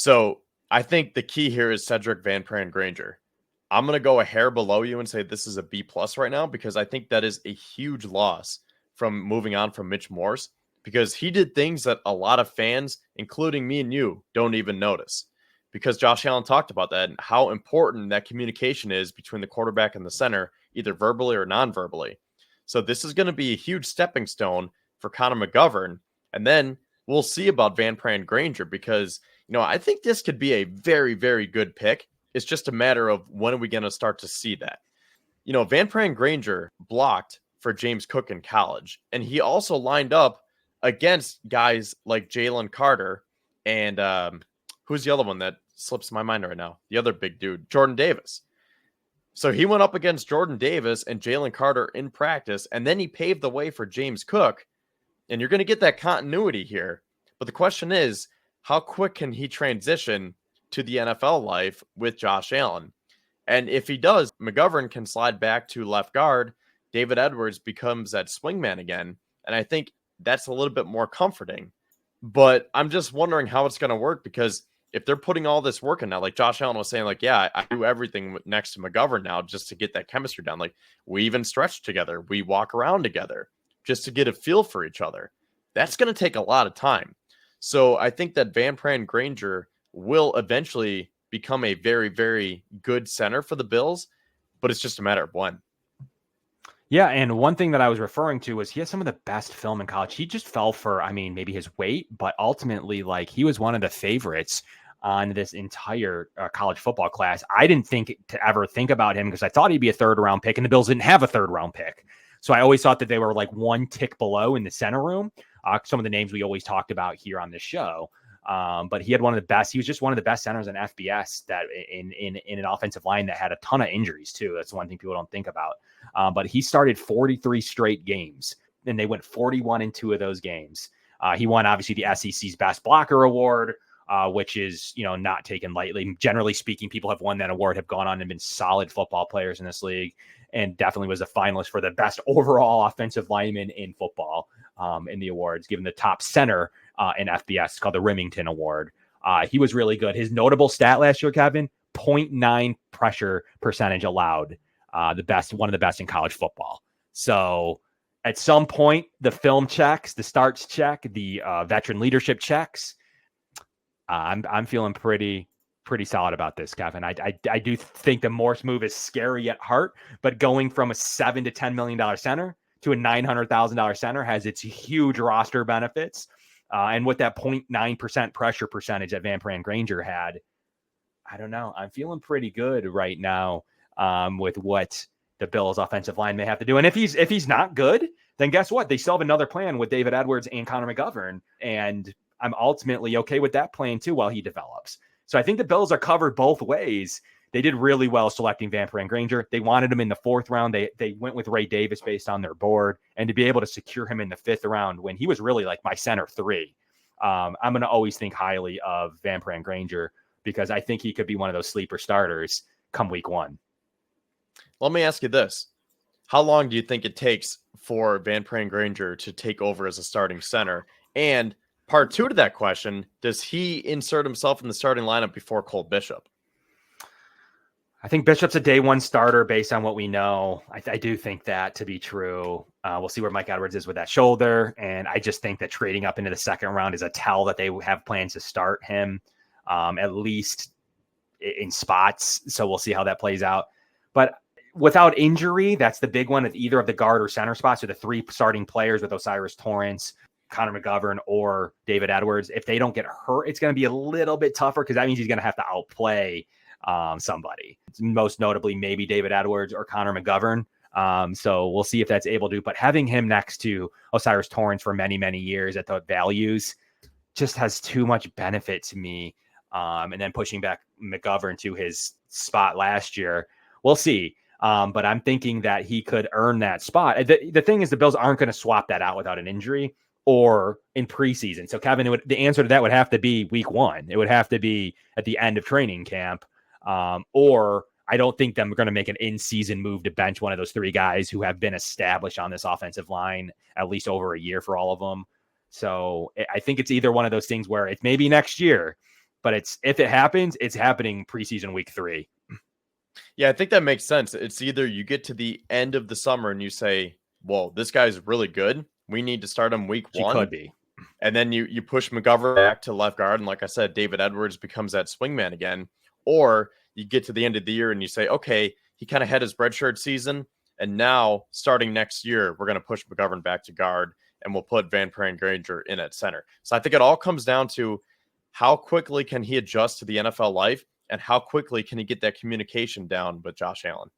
So I think the key here is Sedrick Van Pran-Granger. I'm going to go a hair below you and say this is a B plus right now because I think that is a huge loss from moving on from Mitch Morse because he did things that a lot of fans, including me and you, don't even notice. Because Josh Allen talked about that and how important that communication is between the quarterback and the center, either verbally or non-verbally. So this is going to be a huge stepping stone for Connor McGovern. And then we'll see about Van Pran-Granger because, I think this could be a very, very good pick. It's just a matter of when are we going to start to see that. Van Pran-Granger blocked for James Cook in college, and he also lined up against guys like Jalen Carter and who's the other one that slips my mind right now? The other big dude, Jordan Davis. So he went up against Jordan Davis and Jalen Carter in practice, and then he paved the way for James Cook, and you're going to get that continuity here. But the question is, how quick can he transition to the NFL life with Josh Allen? And if he does, McGovern can slide back to left guard. David Edwards becomes that swingman again. And I think that's a little bit more comforting. But I'm just wondering how it's going to work because if they're putting all this work in now, like Josh Allen was saying, like, yeah, I do everything next to McGovern now just to get that chemistry down. Like, we even stretch together. We walk around together just to get a feel for each other. That's going to take a lot of time. So I think that Van Pran-Granger will eventually become a very, very good center for the Bills, but it's just a matter of when. Yeah, and one thing that I was referring to was he has some of the best film in college. He just fell for, maybe his weight, but ultimately, he was one of the favorites on this entire college football class. I didn't think to ever think about him because I thought he'd be a third-round pick, and the Bills didn't have a third-round pick. So I always thought that they were one tick below in the center room. Some of the names we always talked about here on this show. But he had one of the best. He was just one of the best centers in FBS that in an offensive line that had a ton of injuries too. That's one thing people don't think about. But he started 43 straight games, and they went 41 in 2 of those games. He won obviously the SEC's Best Blocker Award, which is not taken lightly. Generally speaking, people have won that award, have gone on and been solid football players in this league, and definitely was a finalist for the best overall offensive lineman in football in the awards, given the top center in FBS, called the Remington Award. He was really good. His notable stat last year, Kevin, 0.9 pressure percentage allowed, one of the best in college football. So at some point, the film checks, the starts check, the veteran leadership checks. I'm feeling pretty solid about this, Kevin. I do think the Morse move is scary at heart, but going from a $7 to $10 million center to a $900,000 center has its huge roster benefits. And with that 0.9% pressure percentage that Van Pran-Granger had, I don't know. I'm feeling pretty good right now with what the Bills offensive line may have to do. And if he's not good, then guess what? They still have another plan with David Edwards and Connor McGovern. And I'm ultimately okay with that plan too while he develops. So I think the Bills are covered both ways. They did really well selecting Van Pran-Granger. They wanted him in the 4th round. They went with Ray Davis based on their board, and to be able to secure him in the 5th round when he was really my center 3. I'm going to always think highly of Van Pran-Granger because I think he could be one of those sleeper starters come week 1. Let me ask you this. How long do you think it takes for Van Pran-Granger to take over as a starting center? And part 2 to that question, does he insert himself in the starting lineup before Cole Bishop? I think Bishop's a day 1 starter based on what we know. I do think that to be true. We'll see where Mike Edwards is with that shoulder. And I just think that trading up into the 2nd round is a tell that they have plans to start him at least in spots. So we'll see how that plays out. But without injury, that's the big one at either of the guard or center spots, or the 3 starting players with O'Cyrus Torrence, Connor McGovern, or David Edwards. If they don't get hurt, it's going to be a little bit tougher because that means he's going to have to outplay somebody, most notably maybe David Edwards or Connor McGovern. So we'll see if that's able to, but having him next to O'Cyrus Torrence for many, many years at the values just has too much benefit to me. And then pushing back McGovern to his spot last year, we'll see. But I'm thinking that he could earn that spot. The thing is, the Bills aren't going to swap that out without an injury or in preseason. So Kevin, the answer to that would have to be week 1. It would have to be at the end of training camp. Or I don't think them going to make an in-season move to bench one of those 3 guys who have been established on this offensive line at least over a year for all of them. So I think it's either one of those things where it's maybe next year, But if it happens, it's happening preseason week 3. Yeah, I think that makes sense. It's either you get to the end of the summer and you say, well, this guy's really good. We need to start him week She 1. could be. And then you push McGovern back to left guard. And like I said, David Edwards becomes that swingman again. Or you get to the end of the year and you say, okay, he kind of had his redshirt season. And now starting next year, we're going to push McGovern back to guard and we'll put Van Pran-Granger in at center. So I think it all comes down to how quickly can he adjust to the NFL life and how quickly can he get that communication down with Josh Allen.